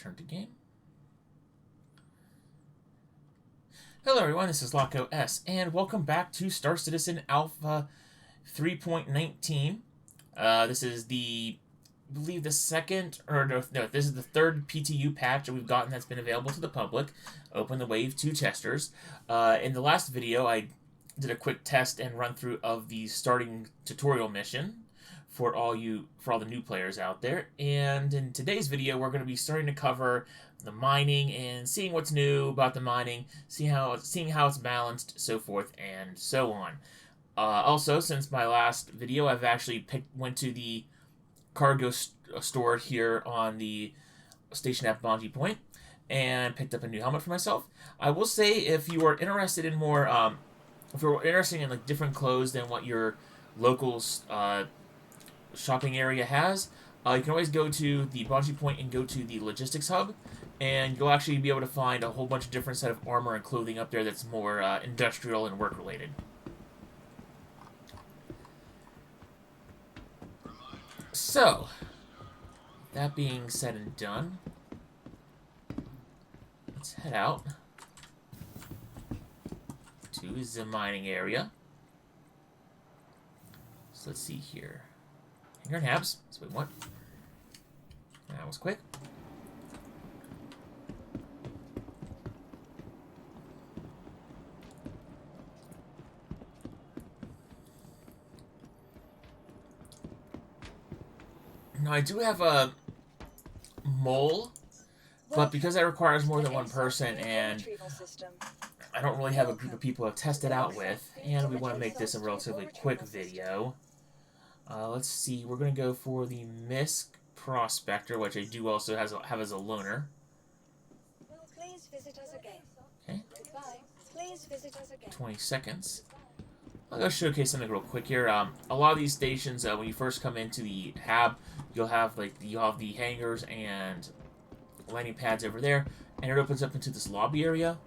Return to game. Hello everyone, this is Loco S, and welcome back to Star Citizen Alpha 3.19. This is I believe the second, or no, this is the third PTU patch that we've gotten that's been available to the public. Open the Wave 2 testers. In the last video, I did a quick test and run through of the starting tutorial mission for all the new players out there. And in today's video, we're going to be starting to cover the mining and seeing what's new about the mining, seeing how it's balanced, so forth and so on. Also, since my last video, I've actually went to the cargo store here on the station at Bonji Point and picked up a new helmet for myself. I will say, if you are interested in more, if you're interested in like different clothes than what your local shopping area has, you can always go to the Bonji Point and go to the logistics hub, and you'll actually be able to find a whole bunch of different set of armor and clothing up there that's more industrial and work related. So, that being said and done, let's head out to the mining area. So let's see here. Hanger and Habs, that's what we want. That was quick. Now, I do have a mole, but because that requires more than one person, and I don't really have a group of people to test it out with, and we want to make this a relatively quick video, let's see, we're going to go for the Misk Prospector, which I do also have as a loner. Please visit us again. Okay. Goodbye. Please visit us again. 20 seconds. I'll go showcase something real quick here. A lot of these stations, when you first come into the hab, you'll have the hangars and landing pads over there, and it opens up into this lobby area.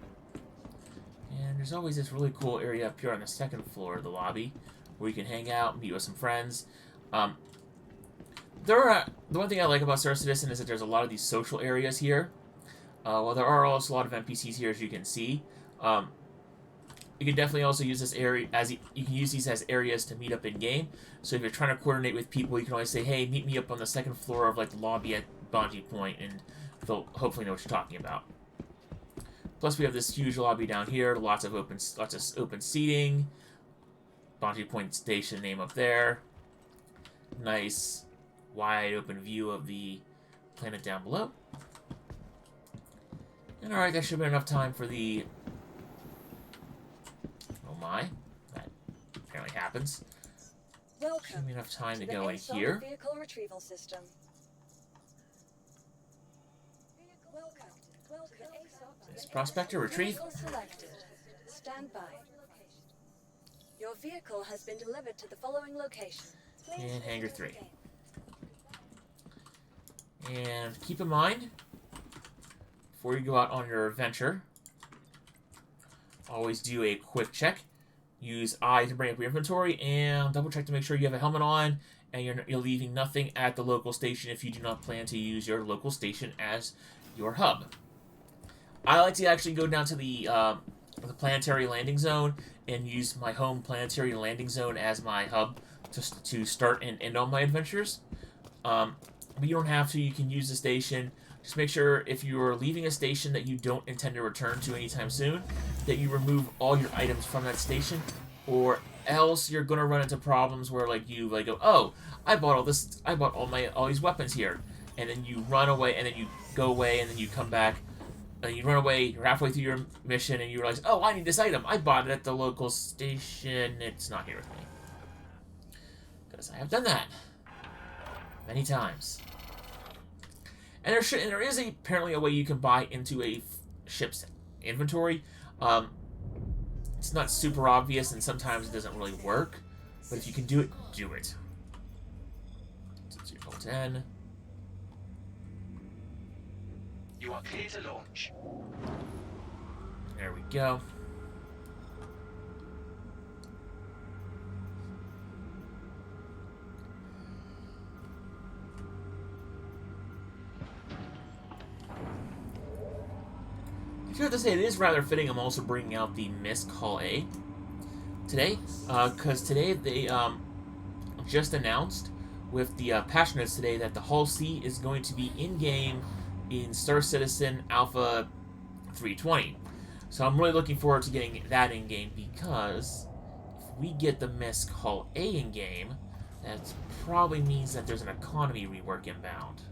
And there's always this really cool area up here on the second floor of the lobby where you can hang out, meet with some friends. The one thing I like about Star Citizen is that there's a lot of these social areas here. Well, there are also a lot of NPCs here, as you can see. You can definitely also use this area you can use these as areas to meet up in game. So if you're trying to coordinate with people, you can always say, "Hey, meet me up on the second floor of like the lobby at Bonji Point," and they'll hopefully know what you're talking about. Plus, we have this huge lobby down here, lots of open seating. Bonji Point station name up there. Nice wide open view of the planet down below. And all right, that should be enough time for the. Oh my, that apparently happens. Welcome. Should be enough time to the go in Insult here. Vehicle retrieval system. Welcome. This Prospector retrieve. Vehicle selected. Stand by. Your vehicle has been delivered to the following location. Please And Hangar visit us 3. again. And keep in mind, before you go out on your adventure, always do a quick check. Use I to bring up your inventory and double check to make sure you have a helmet on and you're leaving nothing at the local station if you do not plan to use your local station as your hub. I like to actually go down to the planetary landing zone and use my home planetary landing zone as my hub to start and end all my adventures. But you don't have to. You can use the station. Just make sure if you're leaving a station that you don't intend to return to anytime soon, that you remove all your items from that station, or else you're gonna run into problems where you go, oh, I bought all these weapons here, and then you run away, and then you go away, and then you come back, and you run away. You're halfway through your mission, and you realize, oh, I need this item. I bought it at the local station. It's not here with me because I have done that many times. And there is apparently a way you can buy into a ship's inventory. It's not super obvious, and sometimes it doesn't really work. But if you can do it, do it. So 10. You are clear to launch. There we go. I have to say, it is rather fitting I'm also bringing out the Misc Hall A today, because today they just announced with the patch notes today that the Hall C is going to be in-game in Star Citizen Alpha 320. So I'm really looking forward to getting that in-game, because if we get the Misc Hall A in-game, that probably means that there's an economy rework inbound.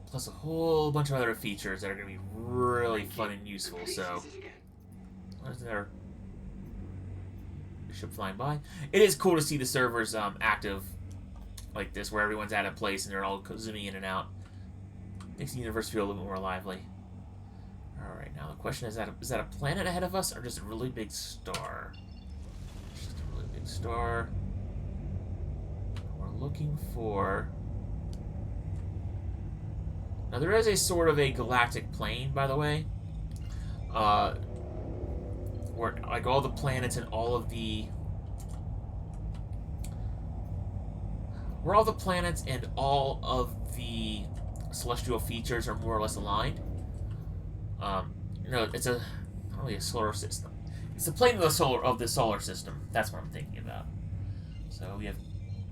Plus a whole bunch of other features that are going to be really fun and useful. So, what's there? Ship flying by. It is cool to see the servers active like this, where everyone's at a place and they're all zooming in and out. Makes the universe feel a little bit more lively. All right, now the question is that a planet ahead of us, or just a really big star? It's just a really big star. We're looking for. Now, there is a sort of a galactic plane, by the way, where, like, all the planets and all of the... where all the planets and all of the celestial features are more or less aligned. No, it's not really a solar system. It's the plane of the solar system. That's what I'm thinking about. So, we have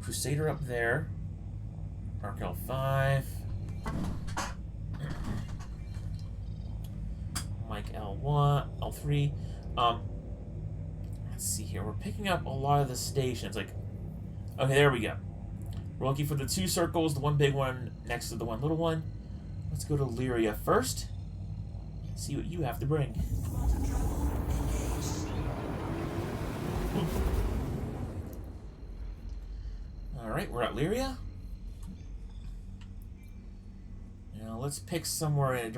Crusader up there. Arc L5. Mike L1, L3. Let's see here. We're picking up a lot of the stations. Like, okay, there we go. We're looking for the two circles, the one big one next to the one little one. Let's go to Lyria first. And see what you have to bring. Alright, we're at Lyria. Now let's pick somewhere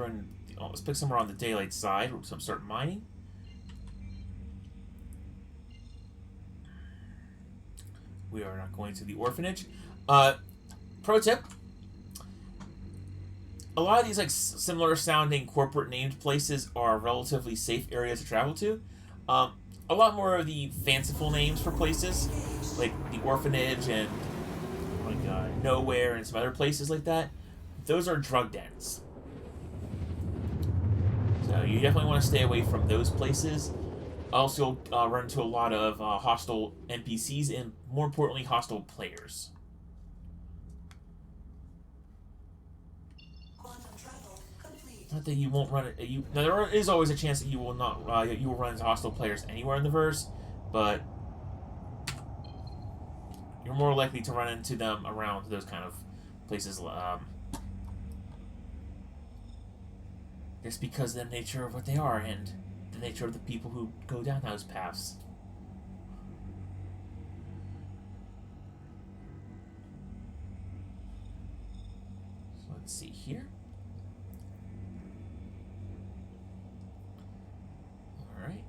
let's pick somewhere on the daylight side. So start mining. We are not going to the orphanage. Pro tip: a lot of these like similar sounding corporate named places are relatively safe areas to travel to. A lot more of the fanciful names for places, like the orphanage and like Nowhere and some other places like that, those are drug dens. So you definitely want to stay away from those places. Also, run into a lot of hostile NPCs and, more importantly, hostile players. Not that you won't run it. Now there is always a chance that you will not. You will run into hostile players anywhere in the verse, but you're more likely to run into them around those kind of places. Just because of the nature of what they are and the nature of the people who go down those paths. So let's see here. Alright.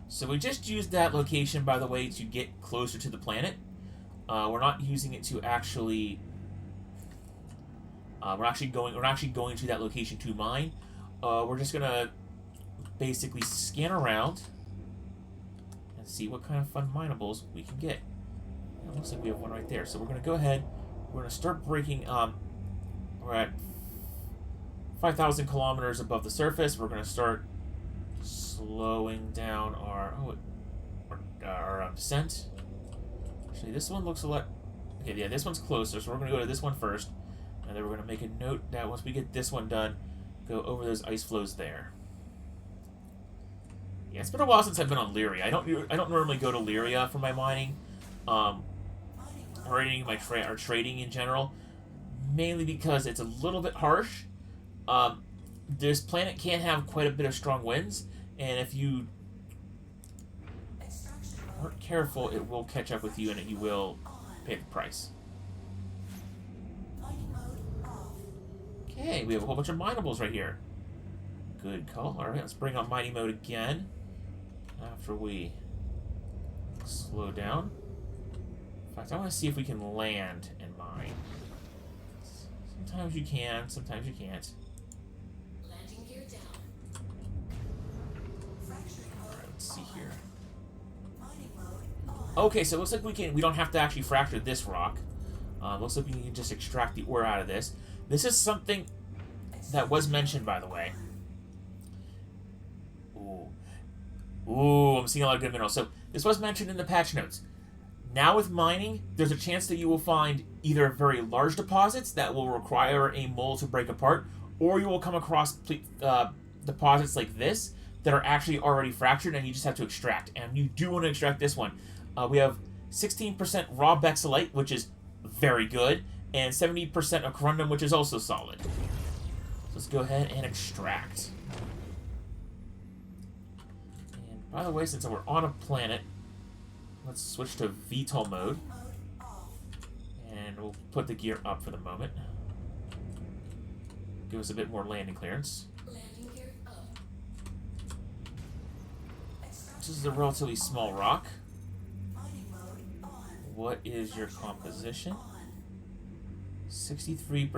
So we just used that location, by the way, to get closer to the planet. We're not using it to actually... We're actually going to that location to mine. We're just gonna basically scan around and see what kind of fun minables we can get. It looks like we have one right there. So we're gonna go ahead. We're gonna start breaking. We're at 5,000 kilometers above the surface. We're gonna start slowing down our descent. Actually, this one looks a lot. Okay, yeah, this one's closer. So we're gonna go to this one first. And then we're going to make a note that once we get this one done, go over those ice flows there. Yeah, it's been a while since I've been on Lyria. I don't normally go to Lyria for my mining, or any or trading in general, mainly because it's a little bit harsh. This planet can have quite a bit of strong winds, and if you aren't careful, it will catch up with you, and you will pay the price. Okay, we have a whole bunch of minables right here. Good call. Alright, let's bring on mining mode again. After we slow down. In fact, I want to see if we can land and mine. Sometimes you can, sometimes you can't. Landing gear down. Alright, let's see here. Okay, so it looks like we don't have to actually fracture this rock. Looks like we can just extract the ore out of this. This is something that was mentioned, by the way. Ooh, I'm seeing a lot of good minerals. So this was mentioned in the patch notes. Now with mining, there's a chance that you will find either very large deposits that will require a mole to break apart, or you will come across deposits like this that are actually already fractured and you just have to extract. And you do want to extract this one. We have 16% raw bexolite, which is very good, and 70% of corundum, which is also solid. So let's go ahead and extract. And by the way, since we're on a planet, let's switch to VTOL mode. And we'll put the gear up for the moment. Give us a bit more landing clearance. Landing gear up. This is a relatively small rock. What is your composition? 63%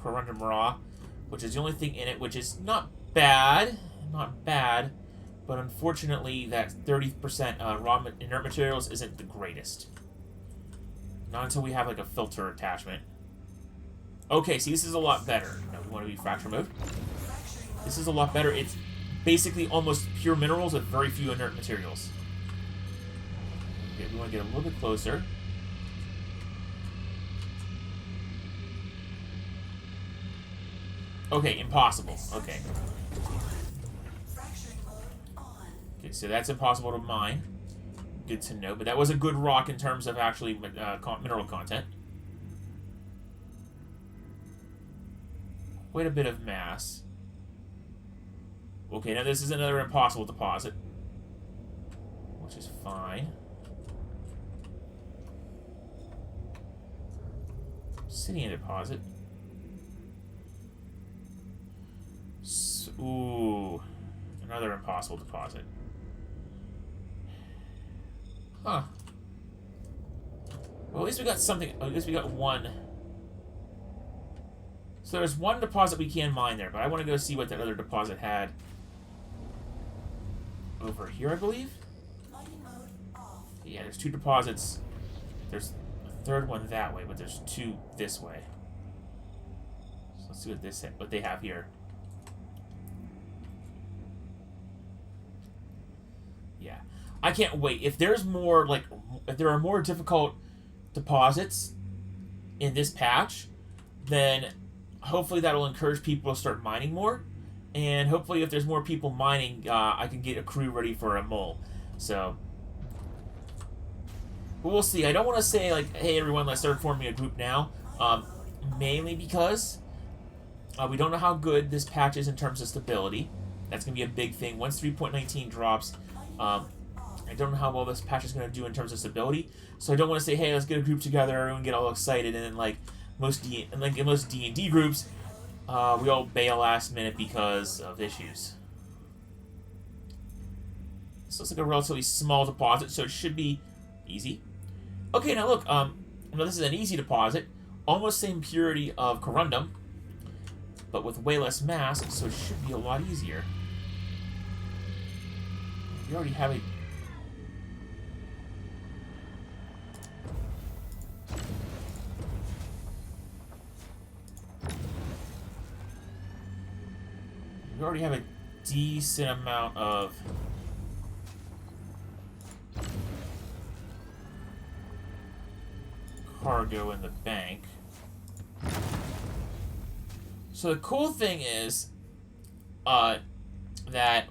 corundum raw, which is the only thing in it, which is not bad. Not bad. But unfortunately, that 30% raw inert materials isn't the greatest. Not until we have like a filter attachment. Okay, see, this is a lot better. No, we want to be fracture mode. This is a lot better. It's basically almost pure minerals with very few inert materials. Okay, we want to get a little bit closer. Okay, impossible. Okay. Okay, so that's impossible to mine. Good to know, but that was a good rock in terms of actually mineral content. Quite a bit of mass. Okay, now this is another impossible deposit, which is fine. Obsidian deposit. Ooh, another impossible deposit. Huh. Well, at least we got something. At least we got one. So there's one deposit we can mine there, but I want to go see what that other deposit had over here, I believe. Yeah, there's two deposits. There's a third one that way, but there's two this way. So let's see what they have here. Yeah, I can't wait. If there's more, like, if there are more difficult deposits in this patch, then hopefully that will encourage people to start mining more. And hopefully if there's more people mining, I can get a crew ready for a mole. So, but we'll see. I don't want to say, like, hey, everyone, let's start forming a group now. Mainly because we don't know how good this patch is in terms of stability. That's going to be a big thing. Once 3.19 drops, I don't know how well this patch is going to do in terms of stability. So I don't want to say, hey, let's get a group together, everyone get all excited, and then, like, in most D&D groups, we all bail last minute because of issues. So it's like a relatively small deposit, so it should be easy. Okay, now look, now this is an easy deposit, almost same purity of corundum, but with way less mass, so it should be a lot easier. We already have a... We already have a decent amount of cargo in the bank. So the cool thing is, that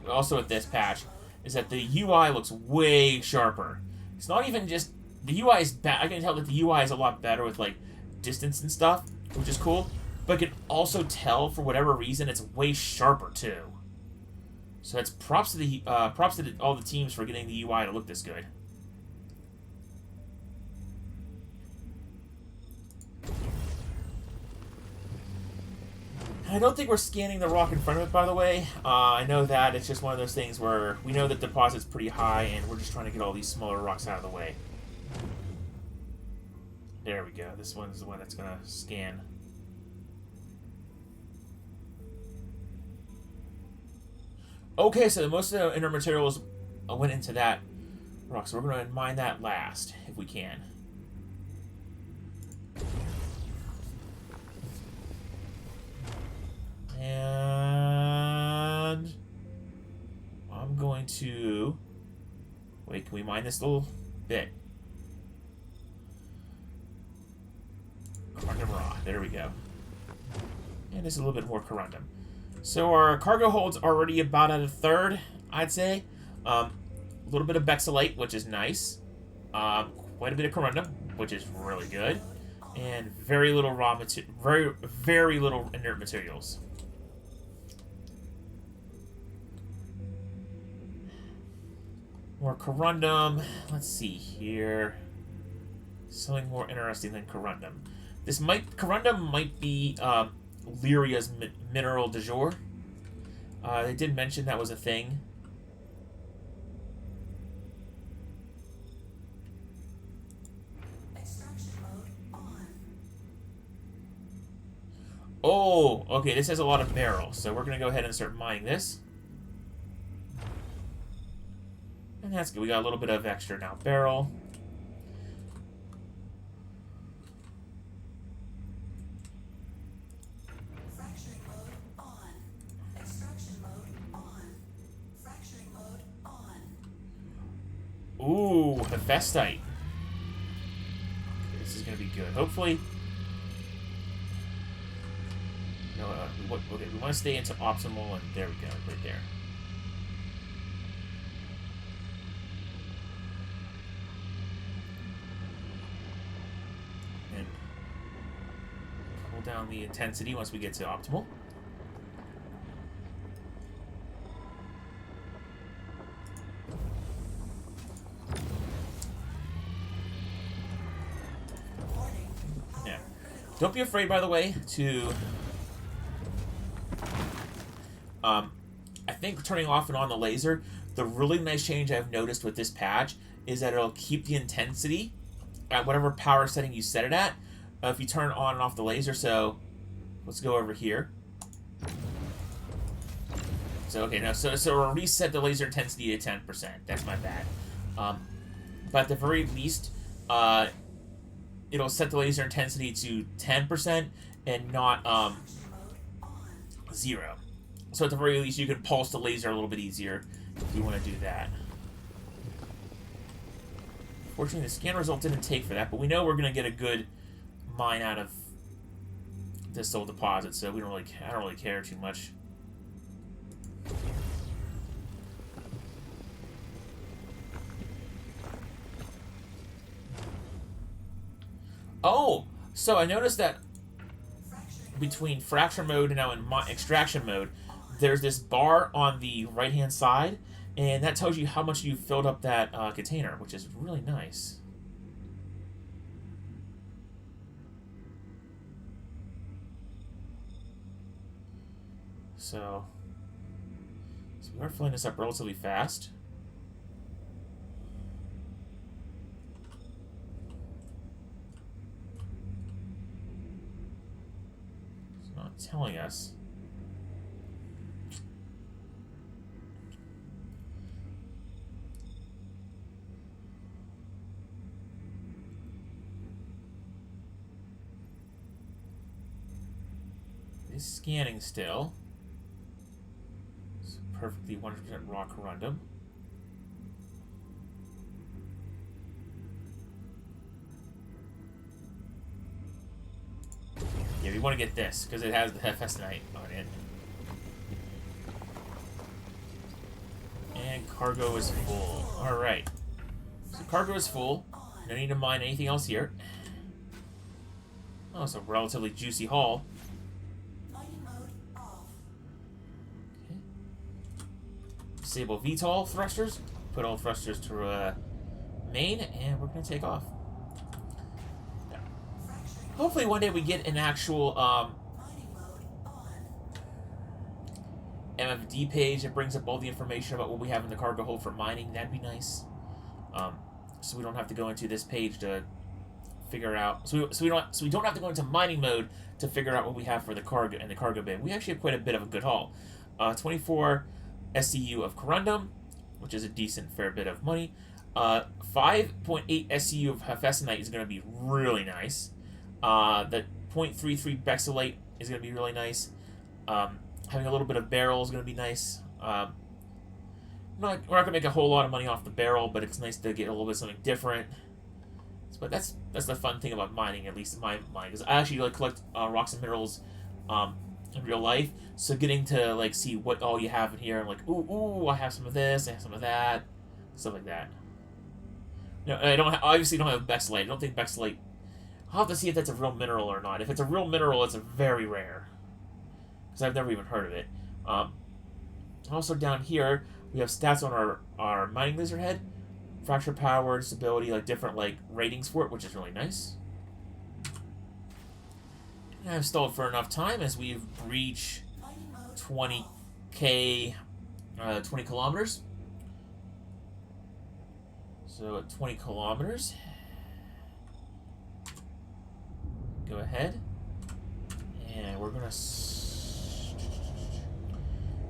also with this patch, is that the UI looks way sharper. It's not even just, the UI is bad. I can tell that the UI is a lot better with, like, distance and stuff, which is cool. But I can also tell, for whatever reason, it's way sharper too. So that's props to all the teams for getting the UI to look this good. And I don't think we're scanning the rock in front of it, by the way. I know that it's just one of those things where we know that the deposit's pretty high, and we're just trying to get all these smaller rocks out of the way. There we go. This one's the one that's gonna scan. Okay, so most of the inner materials went into that rock. So we're going to mine that last, if we can. And I'm going to... Wait, can we mine this little bit? Corundum raw. There we go. And just a little bit more corundum. So our cargo hold's already about at a third, I'd say. A little bit of bexylite, which is nice. Quite a bit of corundum, which is really good. And very little raw material, very little inert materials. More corundum. Let's see here. Something more interesting than corundum. Corundum might be Lyria's mineral du jour. They did mention that was a thing. Extraction mode on. Oh, okay, this has a lot of barrel, so we're going to go ahead and start mining this. And that's good. We got a little bit of extra now. Barrel. Fracturing mode on. Extraction mode on. Fracturing mode on. Ooh, Hephaestite. This is going to be good. Hopefully... No, okay, we want to stay into optimal, and there we go, right there. And pull down the intensity once we get to optimal. Yeah. Don't be afraid, by the way, to... I think turning off and on the laser, the really nice change I've noticed with this patch is that it'll keep the intensity at whatever power setting you set it at if you turn on and off the laser. So let's go over here. So okay, now so we'll reset the laser intensity to 10%. That's my bad. But at the very least, it'll set the laser intensity to 10% and not 0. So at the very least, you can pulse the laser a little bit easier if you want to do that. Fortunately, the scan result didn't take for that, but we know we're going to get a good mine out of this little deposit, so I don't really care too much. Oh, so I noticed that between fracture mode and now in extraction mode, there's this bar on the right-hand side, and that tells you how much you filled up that container, which is really nice. So we are filling this up relatively fast. It's not telling us. It's scanning still. It's perfectly 100% raw corundum. Yeah, we want to get this because it has the Hephaestite on it. And cargo is full. Alright. So cargo is full. No need to mine anything else here. Oh, it's a relatively juicy haul. Disable VTOL thrusters. Put all thrusters to main, and we're going to take off. Hopefully one day we get an actual MFD page that brings up all the information about what we have in the cargo hold for mining. That'd be nice. So we don't have to go into this page to figure out. So we don't have to go into mining mode to figure out what we have for the cargo and the cargo bay. We actually have quite a bit of a good haul. 24 SCU of corundum, which is a decent fair bit of money. 5.8 SCU of Hephaestonite is going to be really nice. The 0.33 Bexalite is going to be really nice. Having a little bit of barrel is going to be nice. We're not going to make a whole lot of money off the barrel, but it's nice to get a little bit of something different. But that's the fun thing about mining, at least in my mind, because I actually like collect rocks and minerals in real life. So getting to like see what all you have in here, I'm like, ooh, I have some of this, I have some of that, stuff like that. No, I obviously don't have Bexalite. I don't think Bexalite. I'll have to see if that's a real mineral or not. If it's a real mineral, it's a very rare, because I've never even heard of it. Also down here, we have stats on our mining laser head, fracture power, stability, like different like ratings for it, which is really nice. And I've stalled for enough time as we've reached 20k, 20 kilometers. So at 20 kilometers, go ahead, and we're gonna.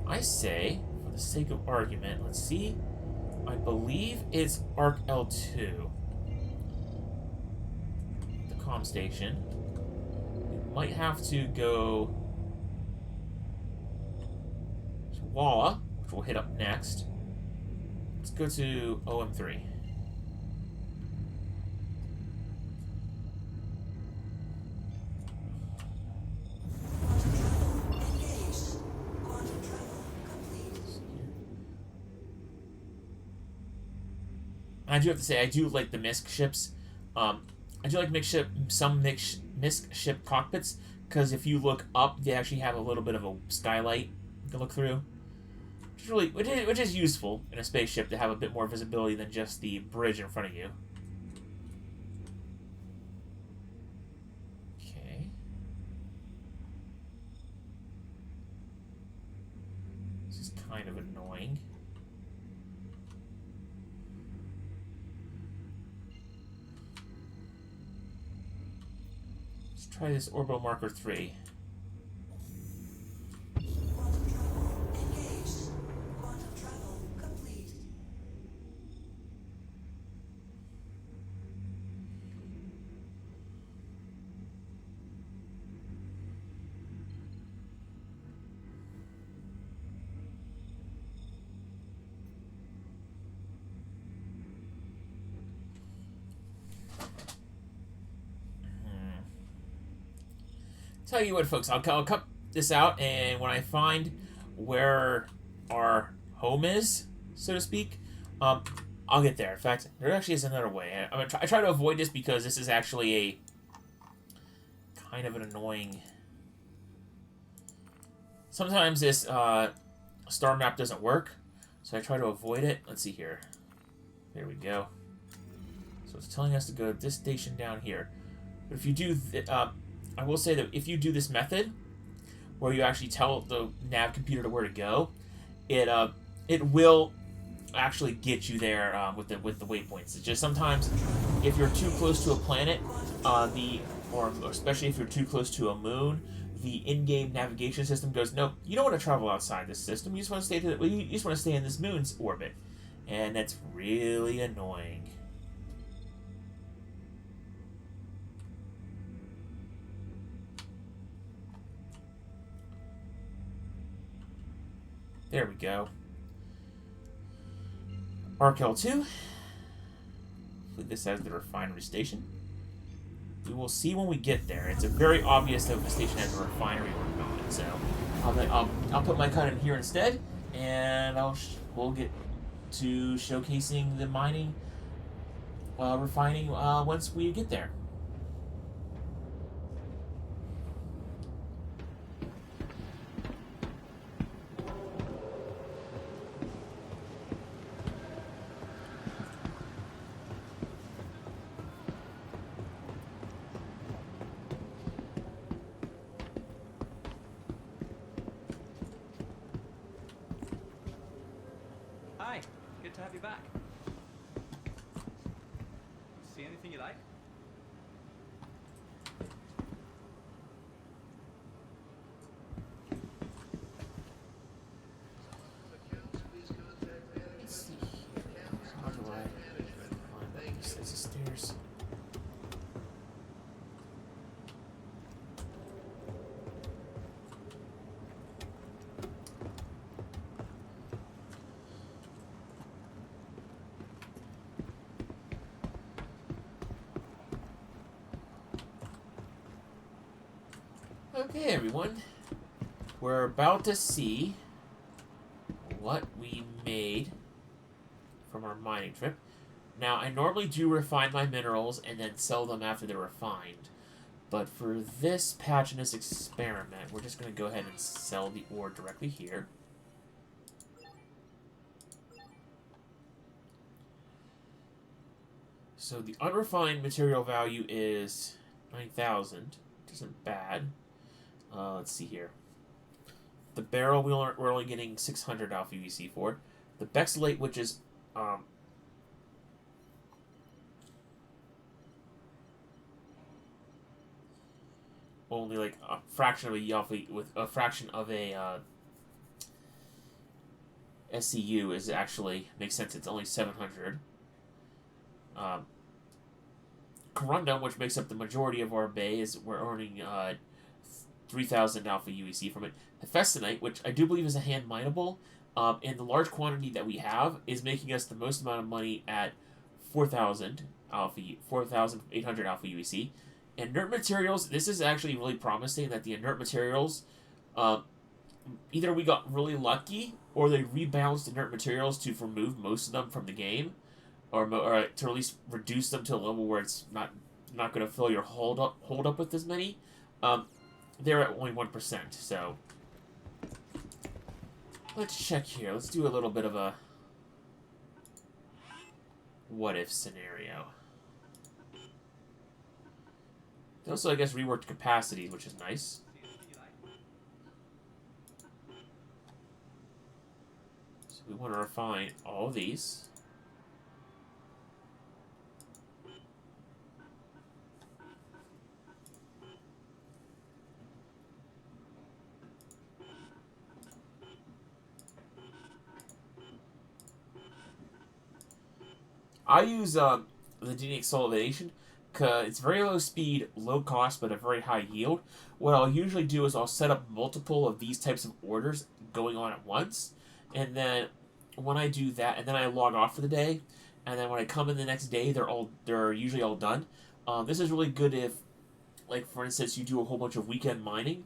I say, for the sake of argument, let's see. I believe it's Arc L2, the comm station. We might have to go to Wala, which we'll hit up next. Let's go to OM3. I do have to say, I do like the MISC ships. I do like some MISC ship cockpits, because if you look up, they actually have a little bit of a skylight you can look through, which is useful in a spaceship to have a bit more visibility than just the bridge in front of you. Okay. This is kind of annoying. Try this orbital marker 3. Quantum travel engaged. Quantum travel complete. Tell you what, folks, I'll cut this out, and when I find where our home is, so to speak, I'll get there. In fact, there actually is another way. I try to avoid this because this is actually a kind of an annoying. Sometimes this star map doesn't work, so I try to avoid it. Let's see here. There we go. So it's telling us to go to this station down here. But if you do, I will say that if you do this method, where you actually tell the nav computer to where to go, it will actually get you there with the waypoints. It's just sometimes if you're too close to a planet, or especially if you're too close to a moon, the in-game navigation system goes, nope, you don't want to travel outside this system. You just want to stay in this moon's orbit, and that's really annoying. There we go. Arc L2. This has the refinery station. We will see when we get there. It's very obvious that the station has a refinery we're going, so I'll put my cut in here instead, and we'll get to showcasing the mining, refining once we get there. Hi, good to have you back. See anything you like? Let's see here. How do I? Okay, everyone. We're about to see what we made from our mining trip. Now, I normally do refine my minerals and then sell them after they're refined. But for this patch and this experiment, we're just going to go ahead and sell the ore directly here. So the unrefined material value is 9,000. Which isn't bad. Let's see here. The barrel we're only getting 600 alpha UEC for. The Bexalate, which is only like a fraction of a alpha with a fraction of a SCU is actually makes sense. It's only 700. Corundum, which makes up the majority of our bay, is we're earning 3,000 alpha UEC from it. Hephaestonite, which I do believe is a hand mineable, in the large quantity that we have, is making us the most amount of money at 4,000 alpha, 4,800 alpha UEC. Inert materials, this is actually really promising that the inert materials, either we got really lucky or they rebalanced inert materials to remove most of them from the game, or to at least reduce them to a level where it's not going to fill your hold up with as many. They're at only 1%, so let's check here. Let's do a little bit of a what if scenario. They also, I guess, reworked capacities, which is nice. So we want to refine all of these. I use the DNA Solidation because it's very low speed, low cost, but a very high yield. What I'll usually do is I'll set up multiple of these types of orders going on at once, and then when I do that, and then I log off for the day, and then when I come in the next day, they're usually all done. This is really good if, like for instance, you do a whole bunch of weekend mining.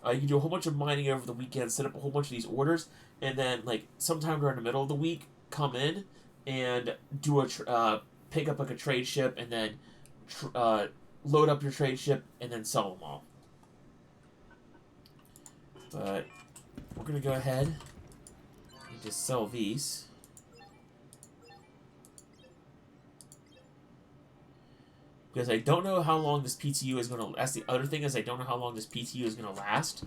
You can do a whole bunch of mining over the weekend, set up a whole bunch of these orders, and then like sometime during the middle of the week, come in and do a pick up like a trade ship, and then load up your trade ship, and then sell them all. But we're gonna go ahead and just sell these. Because I don't know how long this PTU is going to... That's the other thing, is I don't know how long this PTU is going to last.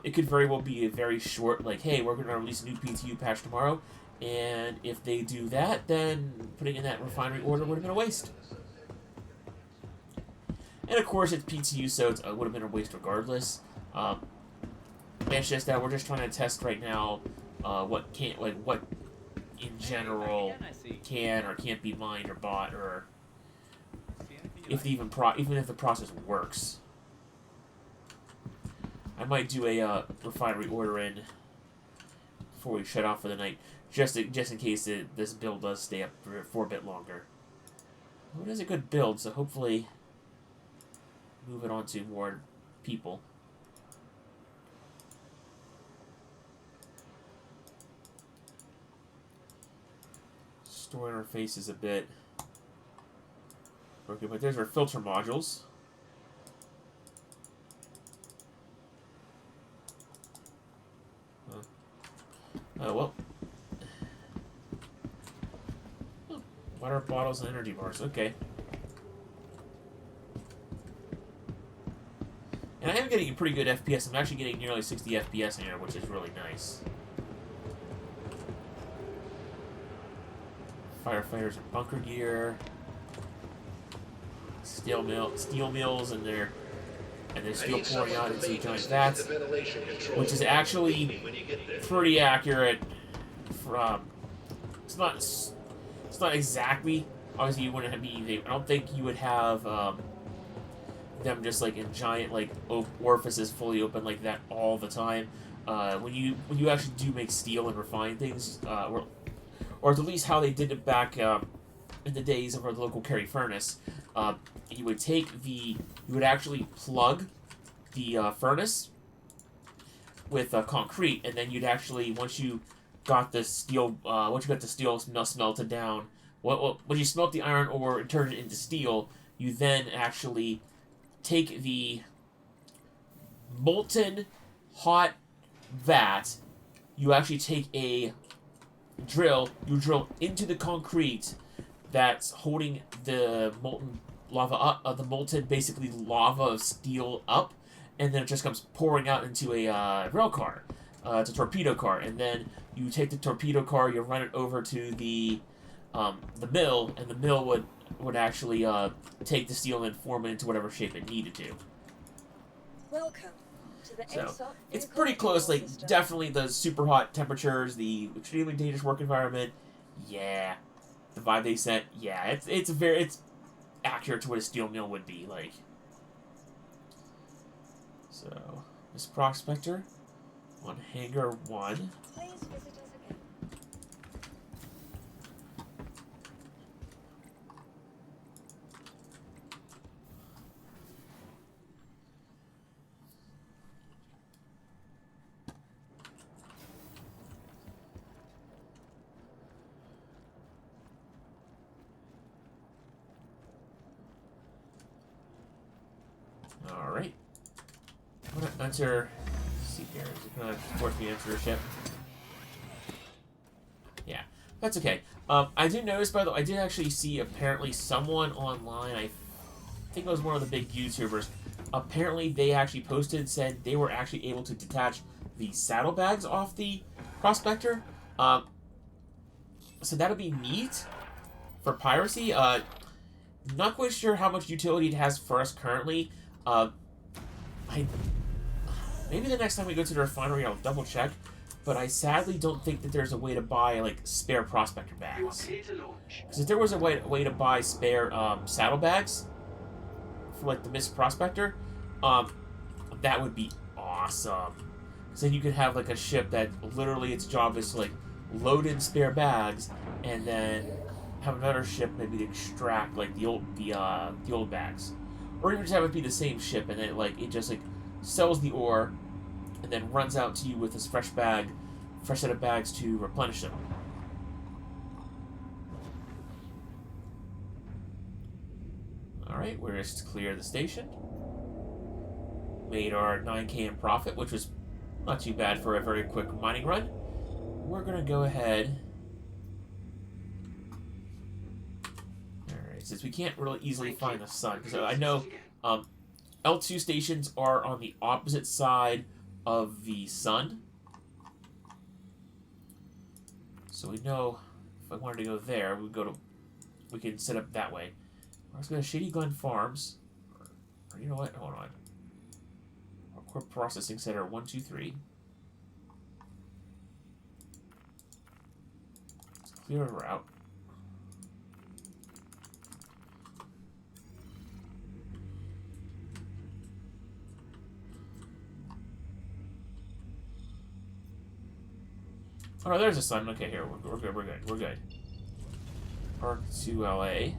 It could very well be a very short, like, hey, we're going to release a new PTU patch tomorrow. And if they do that, then putting in that refinery order would have been a waste. And of course, it's PTU, so it would have been a waste regardless. It's just that we're just trying to test right now what in general can or can't be mined or bought, or if even if the process works. I might do a refinery order in before we shut off for the night, just in case this build does stay up for a bit longer. Well, it is a good build, so hopefully move it on to more people. Store interface is a bit broken, but there's our filter modules. Oh, well. Oh, water bottles and energy bars. Okay. And I am getting a pretty good FPS. I'm actually getting nearly 60 FPS in here, which is really nice. Firefighters and bunker gear. Steel mills and their steel pouring out into giant vats, which is actually pretty accurate. It's not exactly. Obviously, you wouldn't be. I don't think you would have them just like in giant like orifices fully open like that all the time. When you actually do make steel and refine things, or at least how they did it back in the days of our local Carry furnace. You would actually plug the furnace with concrete, and then you'd actually once you got the steel smelted down. When you smelt the iron ore and turned it into steel, you then actually take the molten hot vat. You actually take a drill. You drill into the concrete that's holding the molten lava up, the molten basically lava of steel up, and then it just comes pouring out into a rail car. It's a torpedo car, and then you take the torpedo car, you run it over to the mill, and the mill would actually take the steel and form it into whatever shape it needed to. Welcome to the So ASOP it's vehicle pretty close. control Like system. definitely the super hot temperatures, the extremely dangerous work environment. Yeah, the vibe they set. Yeah, it's accurate to what a steel mill would be like. So this prospector on Hangar 1. Please visit us again. Alright. I'm gonna enter. Let's see here. Is it gonna force me to enter a ship? Yeah, that's okay. I did notice, by the way, I did actually see apparently someone online, I think it was one of the big YouTubers, apparently they actually posted and said they were actually able to detach the saddlebags off the prospector. So that'll be neat for piracy. Not quite sure how much utility it has for us currently. Maybe the next time we go to the refinery, I'll double check. But I sadly don't think that there's a way to buy like spare prospector You are bags. clear to launch. Because if there was a way to buy spare saddlebags for like the missed prospector, that would be awesome. Because then you could have like a ship that literally its job is to like load in spare bags and then have another ship maybe to extract like the old bags, or even just have it be the same ship and then like it just like sells the ore and then runs out to you with this fresh set of bags to replenish them. Alright, we're just to clear the station. Made our 9K in profit, which was not too bad for a very quick mining run. We're gonna go ahead. Alright, since we can't really easily find the sun, because I know L2 stations are on the opposite side of the sun. So we know if I wanted to go there, we can set up that way. Let's go to Shady Glen Farms. Or you know what? Hold on. Our core processing center 123. Let's clear a route. Oh no, there's a sun. Okay, here we're good. Park to LA.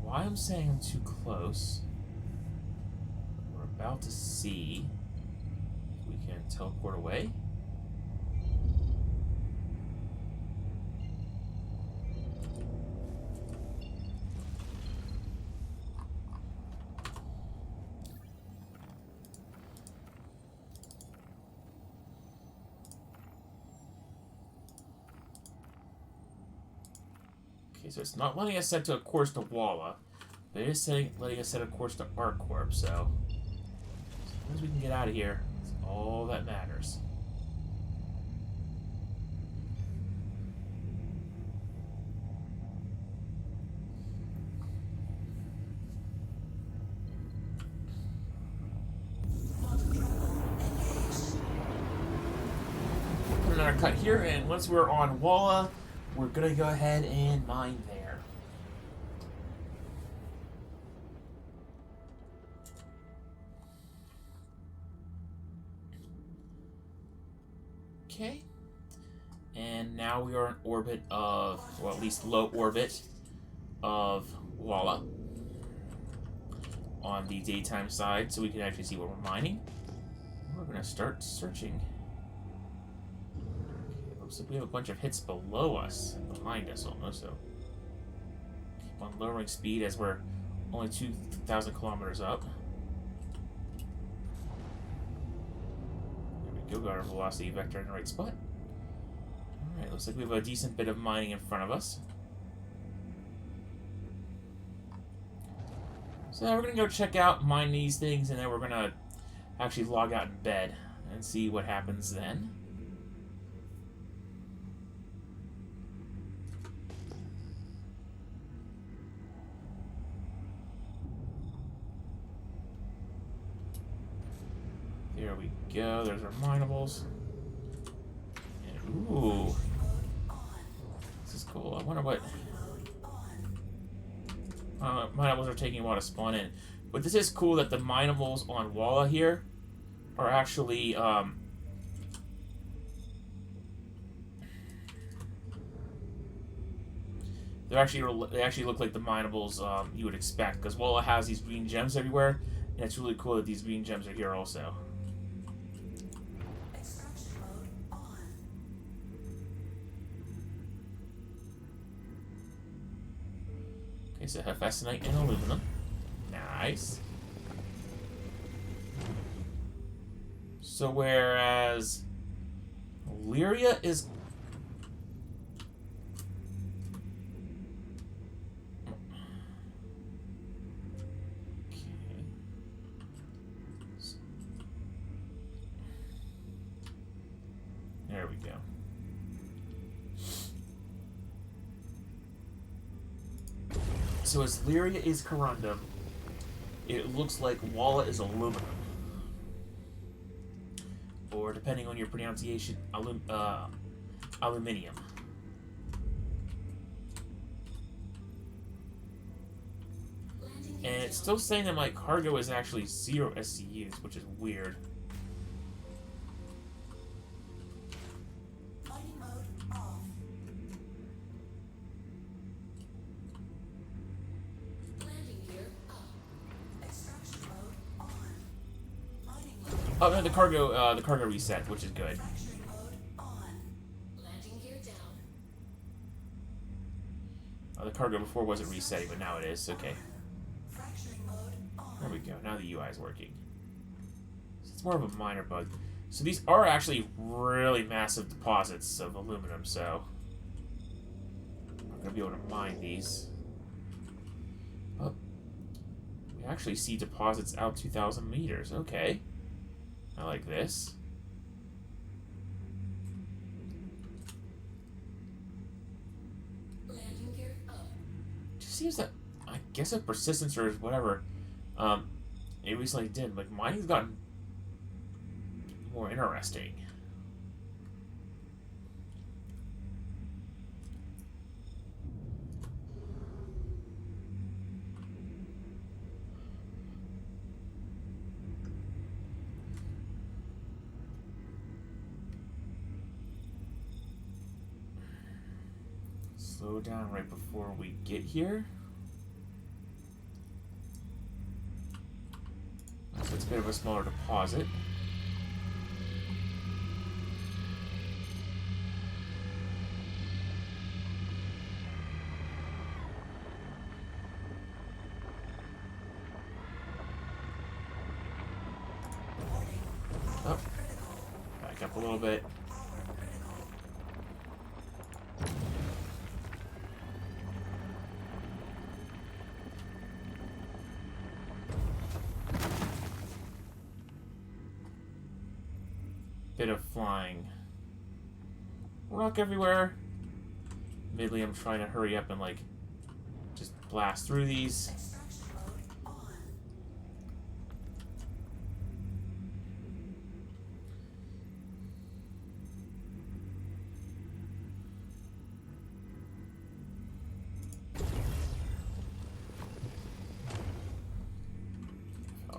Why I'm saying I'm too close. We're about to see if we can teleport away. Okay, so it's not letting us set to a course to Wala, but it is letting us set a course to ArcCorp, so as long as we can get out of here, that's all that matters. Quantum travel engaged. another cut here, and once we're on Wala, we're gonna go ahead and mine there. Okay. And now we are in orbit of, well, at least low orbit of Wala on the daytime side, so we can actually see what we're mining. We're gonna start searching. Okay, looks like we have a bunch of hits below us, and behind us almost, so keep on lowering speed as we're only 2,000 kilometers up. There we go, got our velocity vector in the right spot. Alright, looks like we have a decent bit of mining in front of us. So now we're going to go check out, mine these things, and then we're going to actually log out in bed and see what happens then. There we go, there's our minables. And, ooh. This is cool. I wonder what... minables are taking a while to spawn in. But this is cool that the minables on Wala here are actually, they actually look like the minables you would expect, because Wala has these green gems everywhere, and it's really cool that these green gems are here also. Okay, so Hephaestionite and aluminum. Nice. So whereas Lyria is... Okay. There we go. So as Lyria is corundum, it looks like Wala is aluminum. Or, depending on your pronunciation, aluminium. And it's still saying that my cargo is actually 0 SCUs, which is weird. Oh no, the cargo reset, which is good. Oh, the cargo before wasn't resetting, but now it is. Okay. There we go. Now the UI is working. So it's more of a minor bug. So these are actually really massive deposits of aluminum, so I'm not gonna be able to mine these. Oh, we actually see deposits out 2,000 meters. Okay. I like this. Just seems that, I guess, a persistence or whatever, it recently did. Like, mining's gotten more interesting. Slow down right before we get here. So it's a bit of a smaller deposit. Oh, back up a little bit. Bit of flying. Rock everywhere. Admittedly, I'm trying to hurry up and, like, just blast through these.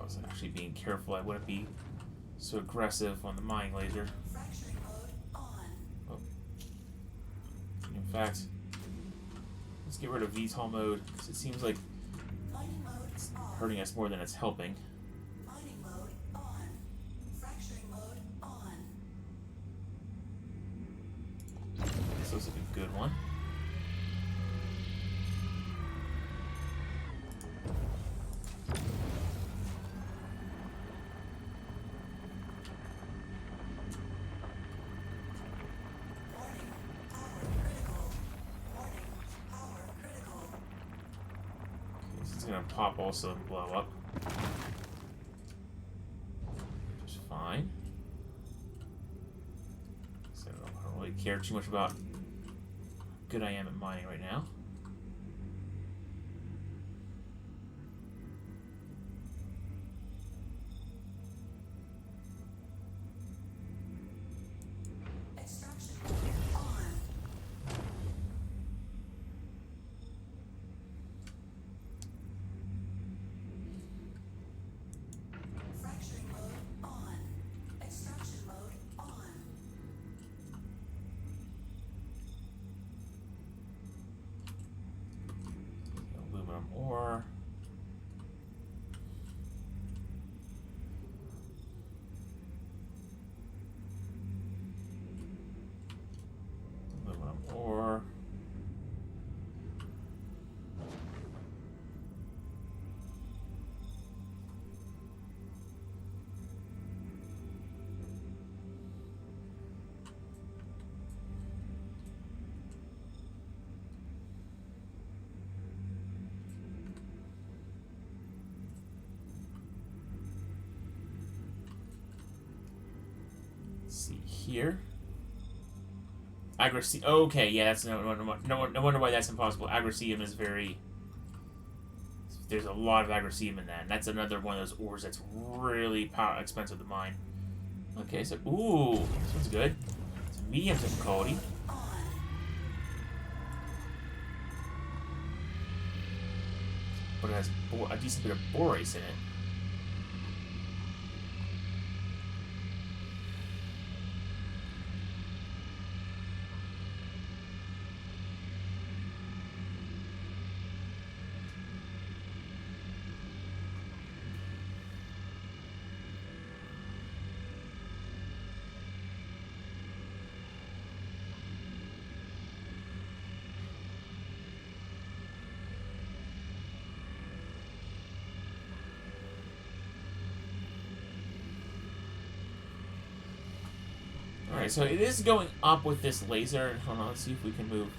was actually being careful, I wouldn't be so aggressive on the mining laser. Fracturing mode on. Oh. In fact, let's get rid of VTOL mode, because it seems like Mining mode it's off. hurting us more than it's helping. Mining mode on. Fracturing mode on. This looks like a good one. Warning. Power critical. Warning. Power critical. Okay, this is gonna pop also and blow up. Just fine. So I don't really care too much about how good I am at mining right now. Extraction mode on. Fracturing mode on. Extraction mode on. Aluminum ore. Aluminum ore. Let's see here. Okay, yeah, that's no wonder why that's impossible. Agricium is very. There's a lot of agricium in that, and that's another one of those ores that's really expensive to mine. Okay, so ooh, this one's good. It's medium difficulty. But it has a decent bit of borace in it. Alright, so it is going up with this laser. Hold on, let's see if we can move.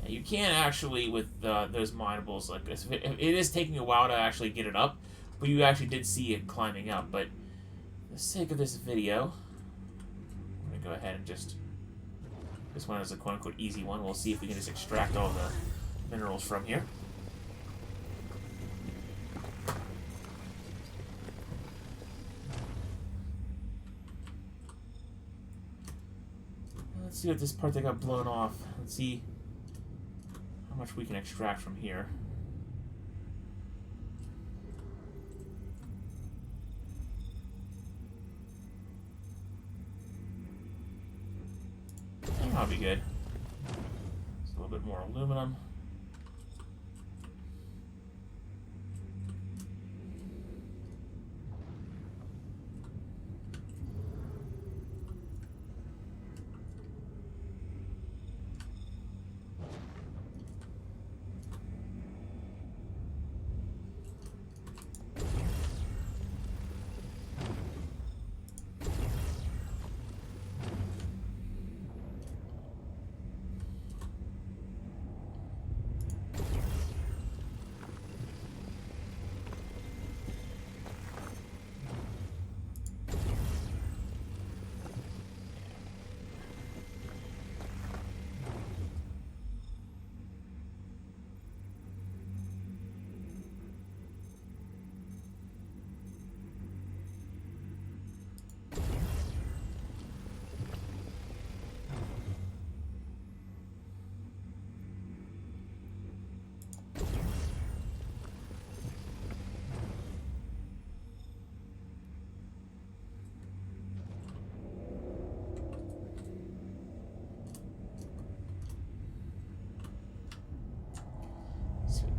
Yeah, you can actually, with those minables like this, it is taking a while to actually get it up, but you actually did see it climbing up. But for the sake of this video, I'm going to go ahead and just... This one is a quote-unquote easy one. We'll see if we can just extract all the minerals from here. Let's see what this part that got blown off. Let's see how much we can extract from here. That'll be good. Just a little bit more aluminum.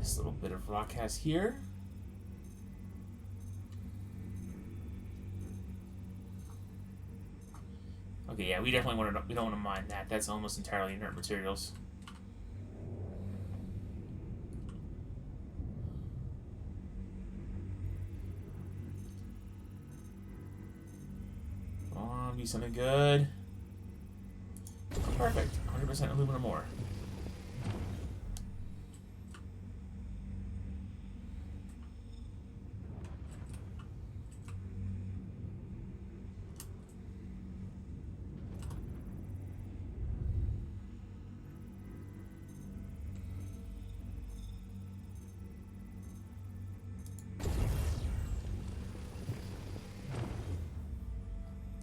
Nice little bit of rock has here. Okay, yeah, we don't want to mine that. That's almost entirely inert materials. Come on, be something good. Perfect. 100% aluminum ore.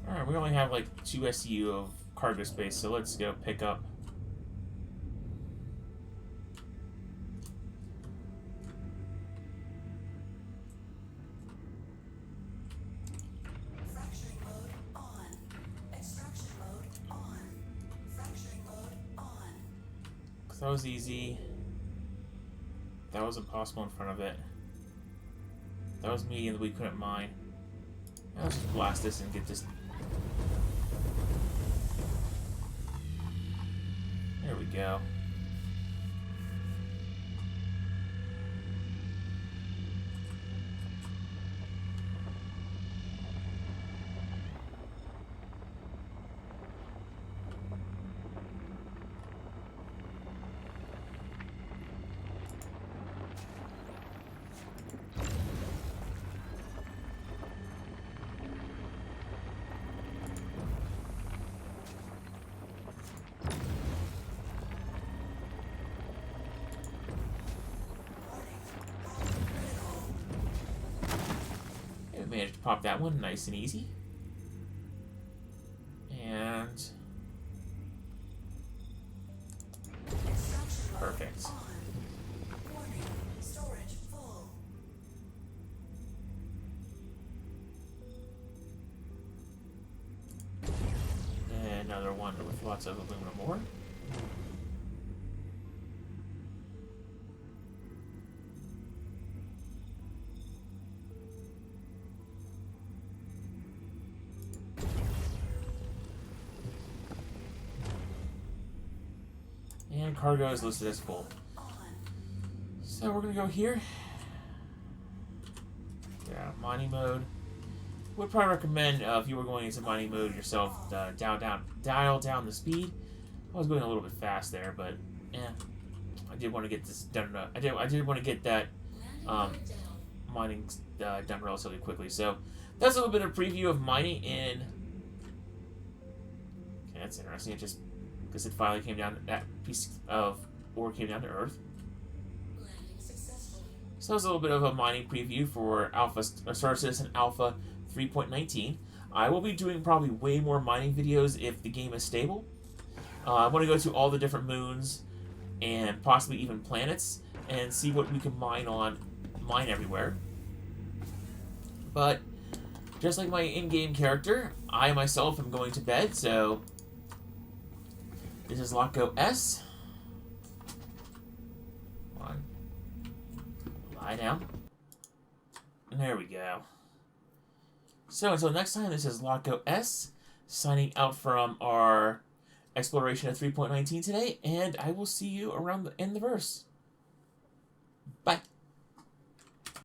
Alright, we only have like 2 SU of cargo space, so let's go pick up. Fracturing mode on. Extraction mode on. Fracturing mode on. Because that was easy. That was impossible in front of it. That was medium that we couldn't mine. Now let's just blast this and get this. There we go. Managed to pop that one nice and easy. And Extraction mode perfect. on. Warning. Storage full. And another one with lots of aluminum ore. And cargo is listed as full. So we're gonna go here. Yeah, mining mode. Would probably recommend if you were going into mining mode yourself, dial down the speed. I was going a little bit fast there, but yeah, I did want to get this done. I did want to get that mining done relatively quickly. So that's a little bit of preview of mining in. Okay, that's interesting. It just because it finally came down, that piece of ore came down to Earth. Landing successful. So that was a little bit of a mining preview for Star Citizen Alpha 3.19. I will be doing probably way more mining videos if the game is stable. I want to go to all the different moons and possibly even planets and see what we can mine everywhere. But just like my in-game character, I myself am going to bed, so this is Loco S. Come on. Lie down. And there we go. So until next time, this is Loco S signing out from our exploration of 3.19 today, and I will see you around in the verse. Bye.